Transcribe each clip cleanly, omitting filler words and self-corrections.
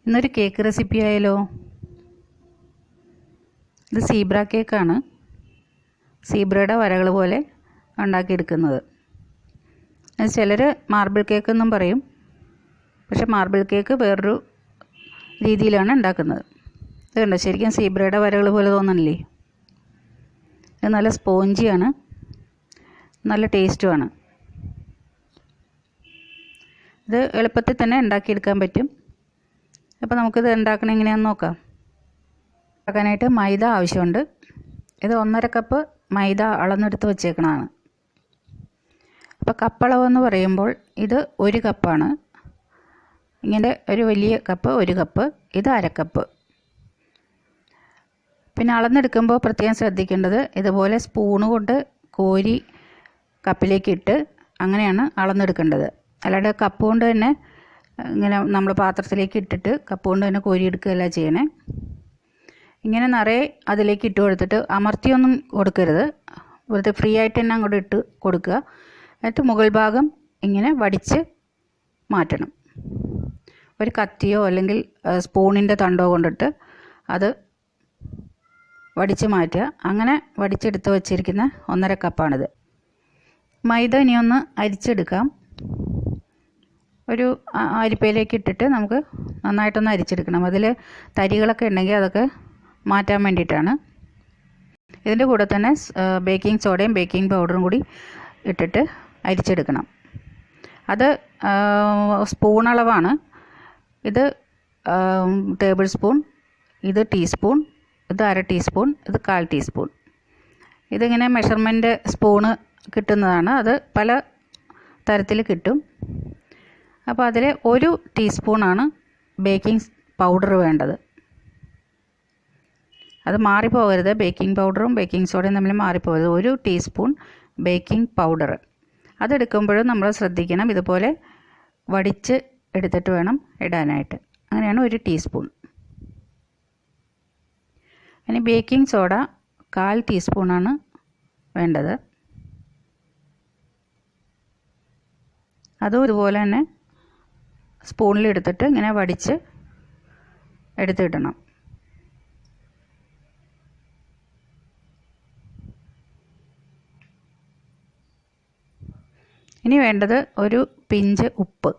ഇന്നൊരു cake recipe ആയാലോ? ഇത് സീബ്ര കേക്കാണ്. സീബ്രയുടെ വരകൾ പോലെ ഉണ്ടാക്കിയെടുക്കുന്നത്. ചിലർ മാർബിൾ കേക്ക് എന്നും പറയും. പക്ഷെ മാർബിൾ കേക്ക് വേറൊരു രീതിയിലാണ് ഉണ്ടാക്കുന്നത്. ഇത് കണ്ടോ, ശരിക്കും സീബ്രയുടെ വരകൾ പോലെ തോന്നണില്ലേ? ഇത് നല്ല സ്പോഞ്ചിയാണ്, നല്ല ടേസ്റ്റുമാണ്. ഇത് എളുപ്പത്തിൽ തന്നെ ഉണ്ടാക്കിയെടുക്കാൻ പറ്റും. അപ്പോൾ നമുക്കിത് ഉണ്ടാക്കണം എങ്ങനെയാണെന്ന് നോക്കാം. ഉണ്ടാക്കാനായിട്ട് മൈദ ആവശ്യമുണ്ട്. ഇത് 1.5 കപ്പ് മൈദ അളന്നെടുത്ത് വച്ചേക്കണതാണ്. അപ്പോൾ കപ്പളവെന്ന് പറയുമ്പോൾ ഇത് 1 കപ്പാണ്. ഇങ്ങനെ ഒരു വലിയ കപ്പ് 1 കപ്പ്, ഇത് 1/2 കപ്പ്. പിന്നെ അളന്നെടുക്കുമ്പോൾ പ്രത്യേകം ശ്രദ്ധിക്കേണ്ടത്, ഇതുപോലെ സ്പൂണ് കൊണ്ട് കോരി കപ്പിലേക്ക് ഇട്ട് അങ്ങനെയാണ് അളന്നെടുക്കേണ്ടത്. അല്ലാതെ കപ്പ് കൊണ്ട് തന്നെ ഇങ്ങനെ നമ്മൾ പാത്രത്തിലേക്ക് ഇട്ടിട്ട് കപ്പ് കൊണ്ട് തന്നെ കോരിയെടുക്കുകയല്ല ചെയ്യണേ. ഇങ്ങനെ നിറയെ അതിലേക്ക് ഇട്ട് കൊടുത്തിട്ട് അമർത്തിയൊന്നും കൊടുക്കരുത്. വെറുതെ ഫ്രീ ആയിട്ട് തന്നെ അങ്ങോട്ട് ഇട്ട് കൊടുക്കുക. എന്നിട്ട് മുകൾ ഭാഗം ഇങ്ങനെ വടിച്ച് മാറ്റണം. ഒരു കത്തിയോ അല്ലെങ്കിൽ സ്പൂണിൻ്റെ തണ്ടോ കൊണ്ടിട്ട് അത് വടിച്ച് മാറ്റുക. അങ്ങനെ വടിച്ചെടുത്ത് വച്ചിരിക്കുന്ന 1.5 കപ്പാണിത്. മൈദ ഇനിയൊന്ന് അരിച്ചെടുക്കാം. ഒരു അരിപ്പയിലേക്ക് ഇട്ടിട്ട് നമുക്ക് നന്നായിട്ടൊന്ന് അരിച്ചെടുക്കണം. അതിൽ തരികളൊക്കെ ഉണ്ടെങ്കിൽ അതൊക്കെ മാറ്റാൻ വേണ്ടിയിട്ടാണ്. ഇതിൻ്റെ കൂടെ തന്നെ ബേക്കിംഗ് സോഡയും ബേക്കിംഗ് പൗഡറും കൂടി ഇട്ടിട്ട് അരിച്ചെടുക്കണം. അത് സ്പൂൺ അളവാണ്. ഇത് ടേബിൾ സ്പൂൺ, ഇത് ടീസ്പൂൺ, ഇത് 1/2 ടീസ്പൂൺ, ഇത് 1/4 ടീസ്പൂൺ. ഇതിങ്ങനെ മെഷർമെൻറ്റ് സ്പൂണ് കിട്ടുന്നതാണ്. അത് പല തരത്തിൽ കിട്ടും. അപ്പോൾ അതിൽ 1 ടീസ്പൂണാണ് ബേക്കിംഗ് പൗഡർ വേണ്ടത്. അത് മാറിപ്പോകരുത്. ബേക്കിംഗ് പൗഡറും ബേക്കിംഗ് സോഡയും തമ്മിൽ മാറിപ്പോകരുത്. 1 ടീസ്പൂൺ ബേക്കിംഗ് പൗഡർ. അതെടുക്കുമ്പോഴും നമ്മൾ ശ്രദ്ധിക്കണം, ഇതുപോലെ വടിച്ച് എടുത്തിട്ട് വേണം ഇടാനായിട്ട്. അങ്ങനെയാണ് 1 ടീസ്പൂൺ. ഇനി ബേക്കിംഗ് സോഡ 1/4 ടീസ്പൂണാണ് വേണ്ടത്. അതും ഇതുപോലെ തന്നെ സ്പൂണിലെടുത്തിട്ട് ഇങ്ങനെ വടിച്ച് എടുത്തിടണം. ഇനി വേണ്ടത് ഒരു പിഞ്ച് ഉപ്പ്.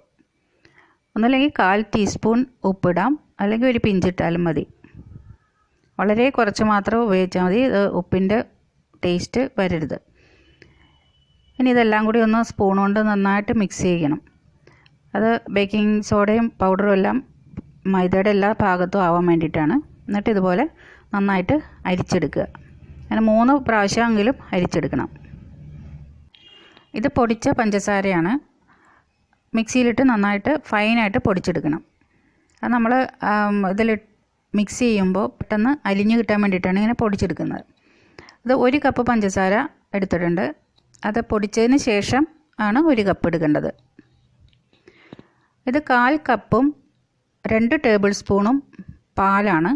ഒന്നല്ലെങ്കിൽ 1/4 ടീസ്പൂൺ ഉപ്പിടാം, അല്ലെങ്കിൽ ഒരു പിഞ്ചിട്ടാലും മതി. വളരെ കുറച്ച് മാത്രം ഉപയോഗിച്ചാൽ മതി. ഇത് ഉപ്പിൻ്റെ ടേസ്റ്റ് വരരുത്. ഇനി ഇതെല്ലാം കൂടി ഒന്ന് സ്പൂൺ കൊണ്ട് നന്നായിട്ട് മിക്സ് ചെയ്യണം. അത് ബേക്കിംഗ് സോഡയും പൗഡറും എല്ലാം മൈദയുടെ എല്ലാ ഭാഗത്തും ആവാൻ വേണ്ടിയിട്ടാണ്. എന്നിട്ട് ഇതുപോലെ നന്നായിട്ട് അരിച്ചെടുക്കുക. അങ്ങനെ 3 പ്രാവശ്യമെങ്കിലും അരിച്ചെടുക്കണം. ഇത് പൊടിച്ച പഞ്ചസാരയാണ്. മിക്സിയിലിട്ട് നന്നായിട്ട് ഫൈനായിട്ട് പൊടിച്ചെടുക്കണം. അത് നമ്മൾ ഇതിൽ മിക്സ് ചെയ്യുമ്പോൾ പെട്ടെന്ന് അലിഞ്ഞ് കിട്ടാൻ വേണ്ടിയിട്ടാണ് ഇങ്ങനെ പൊടിച്ചെടുക്കുന്നത്. ഇത് 1 കപ്പ് പഞ്ചസാര എടുത്തിട്ടുണ്ട്. അത് പൊടിച്ചതിന് ശേഷം ആണ് 1 കപ്പ് എടുക്കേണ്ടത്. ഇത് 1/4 കപ്പും 2 ടേബിൾ സ്പൂണും പാലാണ്.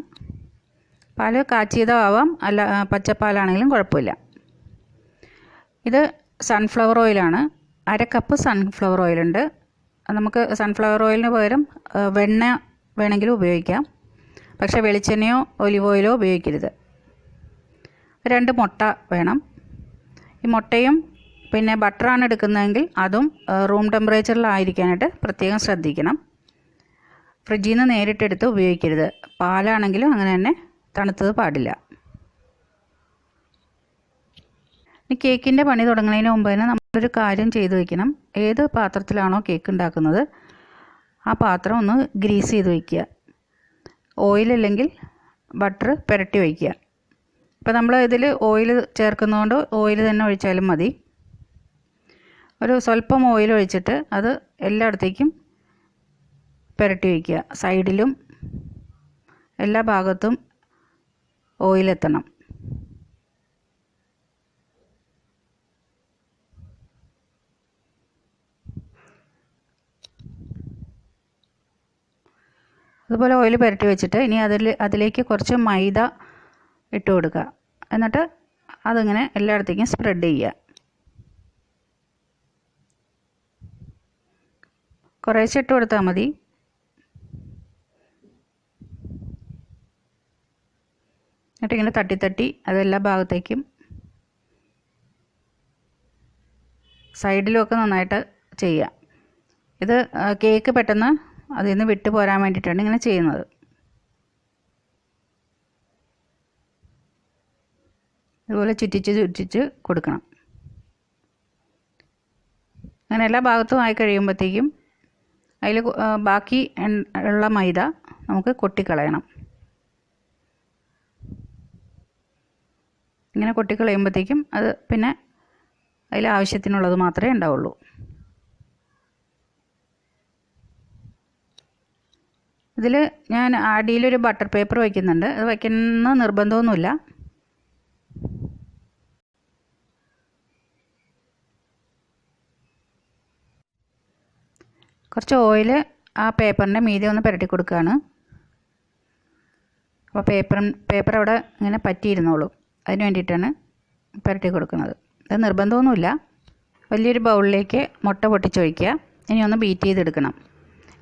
പാൽ കാച്ചിയതോ ആവാം, അല്ല പച്ചപ്പാലാണെങ്കിലും കുഴപ്പമില്ല. ഇത് സൺഫ്ലവർ ഓയിലാണ്. 1/2 കപ്പ് സൺഫ്ലവർ ഓയിലുണ്ട്. നമുക്ക് സൺഫ്ലവർ ഓയിലിന് പകരം വെണ്ണ വേണമെങ്കിലും ഉപയോഗിക്കാം. പക്ഷേ വെളിച്ചെണ്ണയോ ഒലിവ് ഓയിലോ ഉപയോഗിക്കരുത്. 2 മുട്ട വേണം. ഈ മുട്ടയും പിന്നെ ബട്ടറാണ് എടുക്കുന്നതെങ്കിൽ അതും റൂം ടെമ്പറേച്ചറിലായിരിക്കാനായിട്ട് പ്രത്യേകം ശ്രദ്ധിക്കണം. ഫ്രിഡ്ജിൽ നിന്ന് നേരിട്ടെടുത്ത് ഉപയോഗിക്കരുത്. പാലാണെങ്കിലും അങ്ങനെ തന്നെ തണുത്തത് പാടില്ല. ഈ കേക്കിൻ്റെ പണി തുടങ്ങുന്നതിന് മുമ്പ് തന്നെ നമ്മളൊരു കാര്യം ചെയ്ത് വയ്ക്കണം. ഏത് പാത്രത്തിലാണോ കേക്ക് ഉണ്ടാക്കുന്നത് ആ പാത്രം ഒന്ന് ഗ്രീസ് ചെയ്ത് വയ്ക്കുക. ഓയിലില്ലെങ്കിൽ ബട്ടർ പുരട്ടി വയ്ക്കുക. ഇപ്പോൾ നമ്മൾ ഇതിൽ ഓയിൽ ചേർക്കുന്നതുകൊണ്ട് ഓയിൽ തന്നെ ഒഴിച്ചാലും മതി. ഒരു സ്വല്പം ഓയിൽ ഒഴിച്ചിട്ട് അത് എല്ലായിടത്തേക്കും പുരട്ടി വയ്ക്കുക. സൈഡിലും എല്ലാ ഭാഗത്തും ഓയിലെത്തണം. അതുപോലെ ഓയിൽ പുരട്ടി വെച്ചിട്ട് ഇനി അതിലേക്ക് കുറച്ച് മൈദ ഇട്ട് കൊടുക്കുക. എന്നിട്ട് അതിങ്ങനെ എല്ലായിടത്തേക്കും സ്പ്രെഡ് ചെയ്യുക. കുറേശ്ശെ ഇട്ട് കൊടുത്താൽ മതി. എന്നിട്ടിങ്ങനെ തട്ടി തട്ടി അതെല്ലാ ഭാഗത്തേക്കും സൈഡിലുമൊക്കെ നന്നായിട്ട് ചെയ്യുക. ഇത് കേക്ക് പെട്ടെന്ന് അതിൽ നിന്ന് വിട്ടു പോരാൻ വേണ്ടിയിട്ടാണ് ഇങ്ങനെ ചെയ്യുന്നത്. ഇതുപോലെ ചുറ്റിച്ച് കൊടുക്കണം. അങ്ങനെ എല്ലാ ഭാഗത്തും ആയി കഴിയുമ്പോഴത്തേക്കും അതിൽ ബാക്കി ഉള്ള മൈദ നമുക്ക് കൊട്ടിക്കളയണം. ഇങ്ങനെ കൊട്ടിക്കളയുമ്പോഴത്തേക്കും അത് പിന്നെ അതിൽ ആവശ്യത്തിനുള്ളത് മാത്രമേ ഉണ്ടാവുള്ളൂ. ഇതിൽ ഞാൻ അടിയിലൊരു ബട്ടർ പേപ്പർ വയ്ക്കുന്നുണ്ട്. അത് വയ്ക്കുന്ന നിർബന്ധമൊന്നുമില്ല. കുറച്ച് ഓയിൽ ആ പേപ്പറിൻ്റെ മീതെ ഒന്ന് പുരട്ടി കൊടുക്കുകയാണ്. അപ്പോൾ പേപ്പർ അവിടെ ഇങ്ങനെ പറ്റിയിരുന്നോളും. അതിന് വേണ്ടിയിട്ടാണ് പുരട്ടി കൊടുക്കുന്നത്. അത് നിർബന്ധമൊന്നുമില്ല. വലിയൊരു ബൗളിലേക്ക് മുട്ട പൊട്ടിച്ചൊഴിക്കുക. ഇനി ഒന്ന് ബീറ്റ് ചെയ്തെടുക്കണം.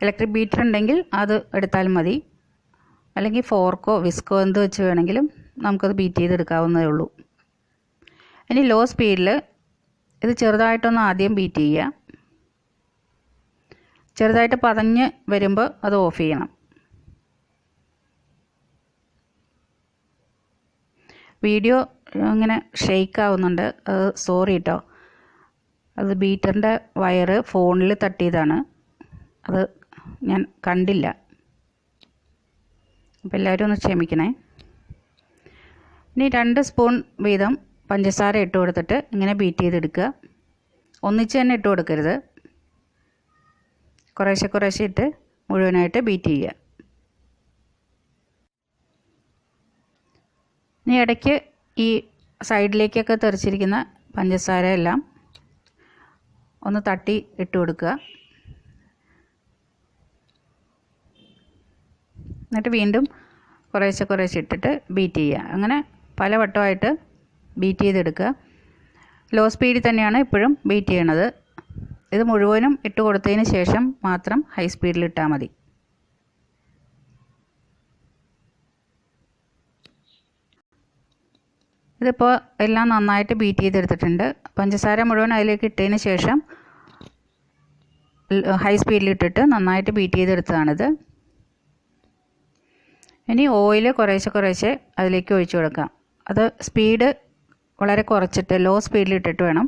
ഇലക്ട്രിക് ബീറ്റർ ഉണ്ടെങ്കിൽ അത് എടുത്താൽ മതി. അല്ലെങ്കിൽ ഫോർക്കോ വിസ്കോ എന്ത് വെച്ച് വേണമെങ്കിലും നമുക്കത് ബീറ്റ് ചെയ്തെടുക്കാവുന്നതേ ഉള്ളൂ. ഇനി ലോ സ്പീഡിൽ ഇത് ചെറുതായിട്ടൊന്ന് ആദ്യം ബീറ്റ് ചെയ്യുക. ചെറുതായിട്ട് പതഞ്ഞ് വരുമ്പോൾ അത് ഓഫ് ചെയ്യണം. വീഡിയോ ഇങ്ങനെ ഷെയ്ക്ക് ആവുന്നുണ്ട്. സോറി കേട്ടോ. അത് ബീറ്ററിൻ്റെ വയറ് ഫോണിൽ തട്ടിയതാണ്. അത് ഞാൻ കണ്ടില്ല. അപ്പോൾ എല്ലാവരും ഒന്ന് ക്ഷമിക്കണേ. ഇനി 2 സ്പൂൺ വീതം പഞ്ചസാര ഇട്ട് കൊടുത്തിട്ട് ഇങ്ങനെ ബീറ്റ് ചെയ്തെടുക്കുക. ഒന്നിച്ച് തന്നെ ഇട്ട് കൊടുക്കരുത്. കുറേശ്ശെ ഇട്ട് മുഴുവനായിട്ട് ബീറ്റ് ചെയ്യുക. ഇനി ഇടയ്ക്ക് ഈ സൈഡിലേക്കൊക്കെ തെറിച്ചിരിക്കുന്ന പഞ്ചസാര എല്ലാം ഒന്ന് തട്ടി ഇട്ട് കൊടുക്കുക. എന്നിട്ട് വീണ്ടും കുറേശ്ശെ ഇട്ടിട്ട് ബീറ്റ് ചെയ്യുക. അങ്ങനെ പല വട്ടമായിട്ട് ബീറ്റ് ചെയ്തെടുക്കുക. ലോ സ്പീഡിൽ തന്നെയാണ് ഇപ്പോഴും ബീറ്റ് ചെയ്യണത്. ഇത് മുഴുവനും ഇട്ട് കൊടുത്തതിന് ശേഷം മാത്രം ഹൈ സ്പീഡിൽ ഇട്ടാൽ മതി. ഇതിപ്പോൾ എല്ലാം നന്നായിട്ട് ബീറ്റ് ചെയ്തെടുത്തിട്ടുണ്ട്. പഞ്ചസാര മുഴുവൻ അതിലേക്ക് ഇട്ടതിന് ശേഷം ഹൈ സ്പീഡിലിട്ടിട്ട് നന്നായിട്ട് ബീറ്റ് ചെയ്തെടുത്തതാണിത്. ഇനി ഓയിൽ കുറേശ്ശെ അതിലേക്ക് ഒഴിച്ചു കൊടുക്കാം. അത് സ്പീഡ് വളരെ കുറച്ചിട്ട് ലോ സ്പീഡിലിട്ടിട്ട് വേണം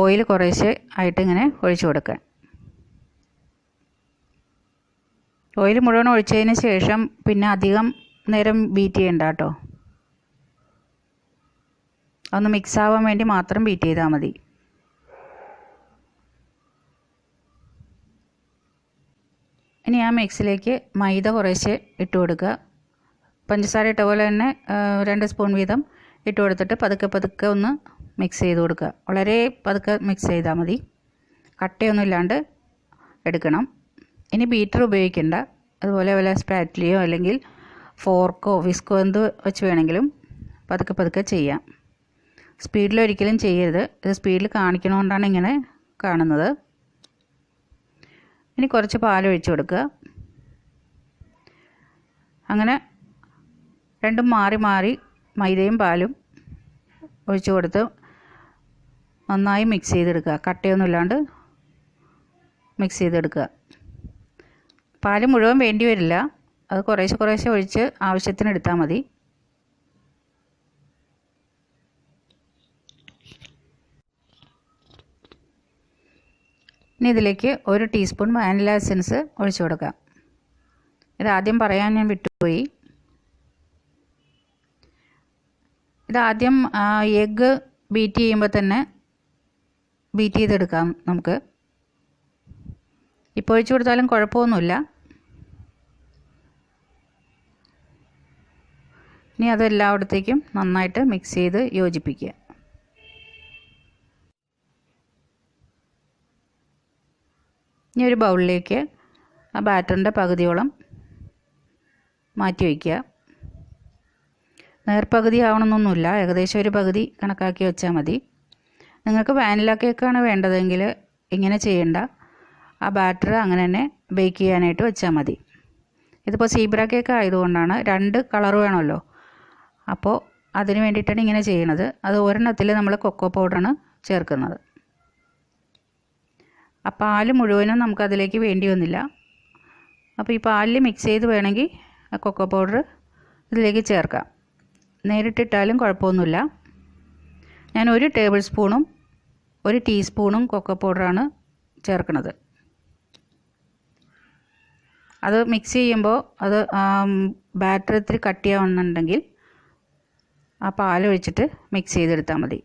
ഓയിൽ കുറേശ്ശെ ആയിട്ട് ഇങ്ങനെ ഒഴിച്ചു കൊടുക്കാൻ. ഓയിൽ മുഴുവൻ ഒഴിച്ചതിന് ശേഷം പിന്നെ അധികം നേരം ബീറ്റ് ചെയ്യണ്ട കേട്ടോ. ഒന്ന് മിക്സ് ആവാൻ വേണ്ടി മാത്രം ബീറ്റ് ചെയ്താൽ മതി. ഇനി ആ മിക്സിലേക്ക് മൈദ കുറേശ്ശെ ഇട്ട് കൊടുക്കുക. പഞ്ചസാര ഇട്ട പോലെ തന്നെ 2 സ്പൂൺ വീതം ഇട്ട് കൊടുത്തിട്ട് പതുക്കെ ഒന്ന് മിക്സ് ചെയ്ത് കൊടുക്കുക. വളരെ പതുക്കെ മിക്സ് ചെയ്താൽ മതി. കട്ടയൊന്നും ഇല്ലാണ്ട് എടുക്കണം. ഇനി ബീറ്റർ ഉപയോഗിക്കേണ്ട. അതുപോലെ വല്ല സ്പാറ്റിലിയോ അല്ലെങ്കിൽ ഫോർക്കോ വിസ്കോ എന്ത് വെച്ച് വേണമെങ്കിലും പതുക്കെ ചെയ്യാം. സ്പീഡിലൊരിക്കലും ചെയ്യരുത്. ഇത് സ്പീഡിൽ കാണിക്കണോണ്ടാണ് ഇങ്ങനെ കാണുന്നത്. ഇനി കുറച്ച് പാലൊഴിച്ച് കൊടുക്കുക. അങ്ങനെ രണ്ടും മാറി മൈദയും പാലും ഒഴിച്ച് കൊടുത്ത് നന്നായി മിക്സ് ചെയ്തെടുക്കുക. കട്ടയൊന്നും ഇല്ലാണ്ട് മിക്സ് ചെയ്തെടുക്കുക. പാല് മുഴുവൻ വേണ്ടി വരില്ല. അത് കുറേശ്ശെ ഒഴിച്ച് ആവശ്യത്തിന് എടുത്താൽ മതി. ഇനി ഇതിലേക്ക് 1 ടീസ്പൂൺ വാനില എസൻസ് ഒഴിച്ചു കൊടുക്കാം. ഇതാദ്യം പറയാൻ ഞാൻ വിട്ടുപോയി. ഇതാദ്യം എഗ്ഗ് ബീറ്റ് ചെയ്യുമ്പോൾ തന്നെ ബീറ്റ് ചെയ്തെടുക്കാം നമുക്ക്. ഇപ്പോൾ ഒഴിച്ചു കൊടുത്താലും കുഴപ്പമൊന്നുമില്ല. ഇനി അതെല്ലായിടത്തേക്കും നന്നായിട്ട് മിക്സ് ചെയ്ത് യോജിപ്പിക്കുക. ഇനി ഒരു ബൗളിലേക്ക് ആ ബാറ്ററിൻ്റെ പകുതിയോളം മാറ്റി വയ്ക്കുക. നേർപകുതി ആവണമെന്നൊന്നുമില്ല. ഏകദേശം ഒരു പകുതി കണക്കാക്കി വെച്ചാൽ മതി. നിങ്ങൾക്ക് വാനില കേക്കാണ് വേണ്ടതെങ്കിൽ ഇങ്ങനെ ചെയ്യേണ്ട. ആ ബാറ്റർ അങ്ങനെ തന്നെ ബേക്ക് ചെയ്യാനായിട്ട് വെച്ചാൽ മതി. ഇതിപ്പോൾ സീബ്ര കേക്ക് ആയതുകൊണ്ടാണ് 2 കളർ വേണമല്ലോ. അപ്പോൾ അതിന് വേണ്ടിയിട്ടാണ് ഇങ്ങനെ ചെയ്യണത്. അത് ഒരെണ്ണത്തിൽ നമ്മൾ കൊക്കോ പൗഡറാണ് ചേർക്കുന്നത്. ആ പാല് മുഴുവനും നമുക്കതിലേക്ക് വേണ്ടി വന്നില്ല. അപ്പോൾ ഈ പാലിൽ മിക്സ് ചെയ്ത് വേണമെങ്കിൽ ആ കൊക്കോ പൗഡർ ഇതിലേക്ക് ചേർക്കാം. നേരിട്ടിട്ടാലും കുഴപ്പമൊന്നുമില്ല. ഞാൻ 1 ടേബിൾ സ്പൂണും 1 ടീസ്പൂണും കൊക്കോ പൗഡറാണ് ചേർക്കുന്നത്. അത് മിക്സ് ചെയ്യുമ്പോൾ അത് ബാറ്റർ ഇത്തിരി കട്ടിയാവുന്നുണ്ടെങ്കിൽ ആ പാലൊഴിച്ചിട്ട് മിക്സ് ചെയ്തെടുത്താൽ മതി.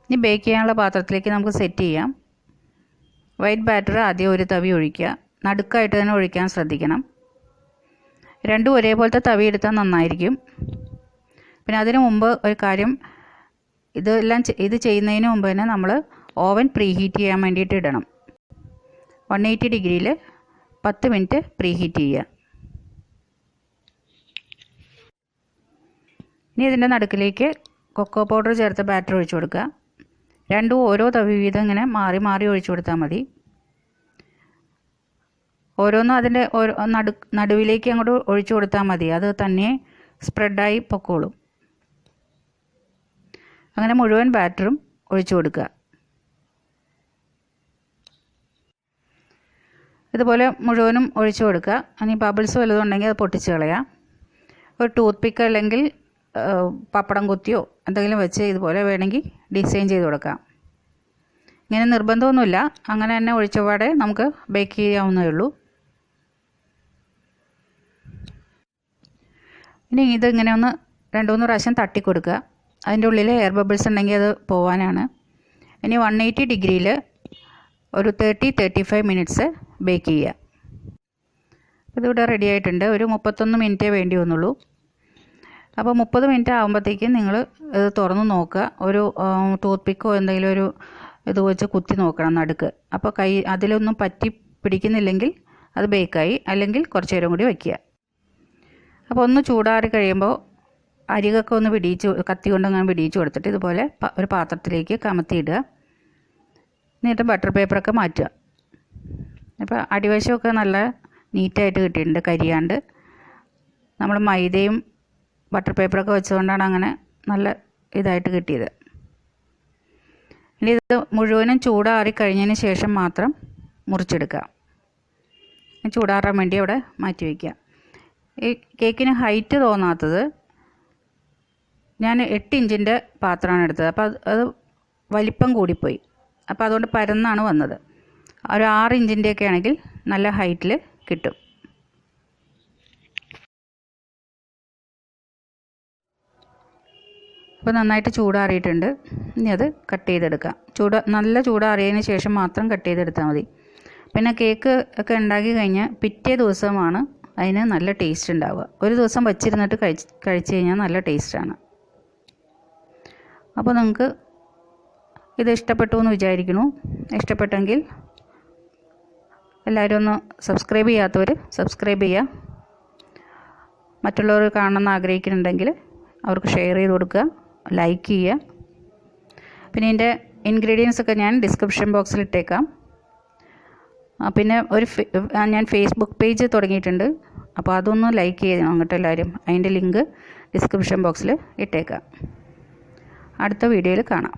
ഇനി ബേക്ക് ചെയ്യാനുള്ള പാത്രത്തിലേക്ക് നമുക്ക് സെറ്റ് ചെയ്യാം. വൈറ്റ് ബാറ്റർ ആദ്യം ഒരു തവി ഒഴിക്കുക. നടുക്കായിട്ട് തന്നെ ഒഴിക്കാൻ ശ്രദ്ധിക്കണം. രണ്ടും ഒരേപോലത്തെ തവി എടുത്താൽ നന്നായിരിക്കും. പിന്നെ അതിന് മുമ്പ് ഒരു കാര്യം, ഇത് ചെയ്യുന്നതിന് മുമ്പ് തന്നെ നമ്മൾ ഓവൻ പ്രീഹീറ്റ് ചെയ്യാൻ വേണ്ടിയിട്ട് ഇടണം. 180 ഡിഗ്രിയിൽ 10 മിനിറ്റ് പ്രീഹീറ്റ് ചെയ്യുക. ഇനി ഇതിൻ്റെ നടുക്കിലേക്ക് കൊക്കോ പൗഡർ ചേർത്ത ബാറ്റർ ഒഴിച്ചു കൊടുക്കുക. രണ്ടും ഓരോ തവി വീതം ഇങ്ങനെ മാറി മാറി ഒഴിച്ചു കൊടുത്താൽ മതി. ഓരോന്നും അതിൻ്റെ നടുവിലേക്ക് അങ്ങോട്ട് ഒഴിച്ചു കൊടുത്താൽ മതി. അത് തന്നെ സ്പ്രെഡായി പൊക്കോളും. അങ്ങനെ മുഴുവൻ ബാറ്ററും ഒഴിച്ചു കൊടുക്കുക. ഇതുപോലെ മുഴുവനും ഒഴിച്ചു കൊടുക്കുക. ഇനി ബബിൾസ് വല്ലതുണ്ടെങ്കിൽ അത് പൊട്ടിച്ച് കളയാം. ഒരു ടൂത്ത് പിക്ക് അല്ലെങ്കിൽ പപ്പടം കുത്തിയോ എന്തെങ്കിലും വെച്ച് ഇതുപോലെ വേണമെങ്കിൽ ഡിസൈൻ ചെയ്ത് കൊടുക്കാം. ഇങ്ങനെ നിർബന്ധമൊന്നുമില്ല. അങ്ങനെ തന്നെ ഒഴിച്ചപാടെ നമുക്ക് ബേക്ക് ചെയ്യാവുന്നതേ ഉള്ളൂ. ഇനി ഇതിങ്ങനെ ഒന്ന് 2-3 പ്രാവശ്യം തട്ടി കൊടുക്കുക. അതിൻ്റെ ഉള്ളിൽ എയർ ബബിൾസ് ഉണ്ടെങ്കിൽ അത് പോവാനാണ്. ഇനി 180 ഡിഗ്രിയിൽ ഒരു 30-35 മിനിറ്റ്സ് ബേക്ക് ചെയ്യുക. ഇതിവിടെ റെഡി ആയിട്ടുണ്ട്. ഒരു 31 മിനിറ്റേ വേണ്ടി വന്നുള്ളൂ. അപ്പോൾ 30 മിനിറ്റ് ആകുമ്പോഴത്തേക്കും നിങ്ങൾ ഇത് തുറന്ന് നോക്കുക. ഒരു ടൂത്ത് പിക്കോ എന്തെങ്കിലും ഒരു ഇത് വെച്ച് കുത്തി നോക്കണം നടുക്ക്. അപ്പോൾ അതിലൊന്നും പറ്റി പിടിക്കുന്നില്ലെങ്കിൽ അത് ബേക്കായി. അല്ലെങ്കിൽ കുറച്ച് നേരം കൂടി വയ്ക്കുക. അപ്പോൾ ഒന്ന് ചൂടാറി കഴിയുമ്പോൾ അരികൊക്കെ ഒന്ന് കത്തി കൊണ്ട് അങ്ങനെ പിടിയിച്ച് കൊടുത്തിട്ട് ഇതുപോലെ ഒരു പാത്രത്തിലേക്ക് കമത്തിയിടുക. എന്നിട്ട് ബട്ടർ പേപ്പറൊക്കെ മാറ്റുക. അപ്പോൾ അടിവശമൊക്കെ നല്ല നീറ്റായിട്ട് കിട്ടിയിട്ടുണ്ട്, കരിയാണ്ട്. നമ്മൾ മൈദയും ബട്ടർ പേപ്പറൊക്കെ വെച്ചുകൊണ്ടാണ് അങ്ങനെ നല്ല ഇതായിട്ട് കിട്ടിയത്. ഇനി ഇത് മുഴുവനും ചൂടാറി കഴിഞ്ഞതിന് ശേഷം മാത്രം മുറിച്ചെടുക്കുക. ചൂടാറാൻ വേണ്ടി അവിടെ മാറ്റി വയ്ക്കുക. ഈ കേക്കിന് ഹൈറ്റ് തോന്നാത്തത് ഞാൻ 8 ഇഞ്ചിൻ്റെ പാത്രമാണ് എടുത്തത്. അപ്പോൾ അത് വലിപ്പം കൂടിപ്പോയി. അപ്പോൾ അതുകൊണ്ട് പരന്നാണ് വന്നത്. ഒരു 6 ഇഞ്ചിൻ്റെയൊക്കെ ആണെങ്കിൽ നല്ല ഹൈറ്റിൽ കിട്ടും. അപ്പോൾ നന്നായിട്ട് ചൂടാറിയിട്ടുണ്ട്. ഇനി അത് കട്ട് ചെയ്തെടുക്കാം. നല്ല ചൂടാറിയതിന് ശേഷം മാത്രം കട്ട് ചെയ്തെടുത്താൽ മതി. പിന്നെ കേക്ക് ഒക്കെ ഉണ്ടാക്കി കഴിഞ്ഞാൽ പിറ്റേ ദിവസമാണ് അതിന് നല്ല ടേസ്റ്റ് ഉണ്ടാവുക. ഒരു ദിവസം വച്ചിരുന്നിട്ട് കഴിച്ച് കഴിഞ്ഞാൽ നല്ല ടേസ്റ്റാണ്. അപ്പോൾ നിങ്ങൾക്ക് ഇത് ഇഷ്ടപ്പെട്ടു എന്ന് വിചാരിക്കുന്നു. ഇഷ്ടപ്പെട്ടെങ്കിൽ എല്ലാവരും ഒന്ന് സബ്സ്ക്രൈബ് ചെയ്യാത്തവർ സബ്സ്ക്രൈബ് ചെയ്യുക. മറ്റുള്ളവർ കാണണമെന്ന് ആഗ്രഹിക്കുന്നുണ്ടെങ്കിൽ അവർക്ക് ഷെയർ ചെയ്ത് കൊടുക്കുക, ലൈക്ക് ചെയ്യുക. പിന്നെ ഇതിൻ്റെ ഇൻഗ്രീഡിയൻസ് ഒക്കെ ഞാൻ ഡിസ്ക്രിപ്ഷൻ ബോക്സിൽ ഇട്ടേക്കാം. പിന്നെ ഞാൻ ഫേസ്ബുക്ക് പേജ് തുടങ്ങിയിട്ടുണ്ട്. അപ്പോൾ അതൊന്ന് ലൈക്ക് ചെയ്യണം അങ്ങോട്ട് എല്ലാവരും. അതിൻ്റെ ലിങ്ക് ഡിസ്ക്രിപ്ഷൻ ബോക്സിൽ ഇട്ടേക്കാം. അടുത്ത വീഡിയോയിൽ കാണാം.